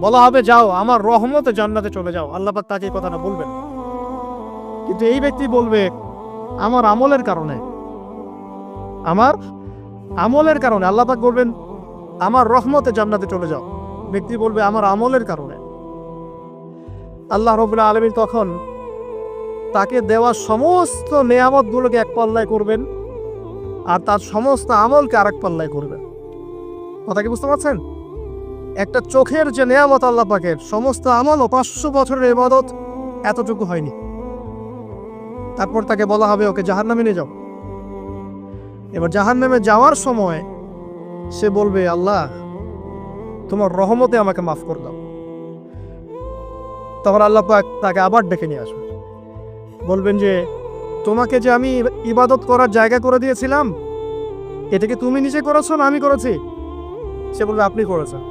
বলা হবে যাও আমার রহমতে জান্নাতে চলে যাও, আল্লাহ পাক তাকে এই কথাটা বলবেন। কিন্তু এই ব্যক্তি বলবে আমার আমলের কারণে, আমার আমলের কারণে আল্লাহ পাক বলবেন আমার রহমতে জান্নাতে চলে যাও। ব্যক্তি বলবে আমার আমলের কারণে। আল্লাহ রাব্বুল আলামিন তখন তাকে দেওয়া সমস্ত নেয়ামতগুলোকে এক পাল্লায় করবেন, আর তার সমস্ত আমলকে আরেক পাল্লায় করবেন। কথা কি বুঝতে পারছেন? একটা চোখের যে নেয়ামত আল্লাহ পাকের, সমস্ত আমল ও 500 বছরের ইবাদত এতটুকু হয়নি। তারপর তাকে বলা হবে ওকে জাহান্নামে নিয়ে যাও। এবার জাহান্নামে যাওয়ার সময় সে বলবে আল্লাহ তোমার রহমতে আমাকে মাফ করে দাও। তখন আল্লাহ পাক তাকে আবার ডেকে নিয়ে আসবে, বলবেন যে তোমাকে যে আমি ইবাদত করার জায়গা করে দিয়েছিলাম, এটা কি তুমি নিজে করেছো না আমি করেছি? সে বলবে আপনি করেছেন।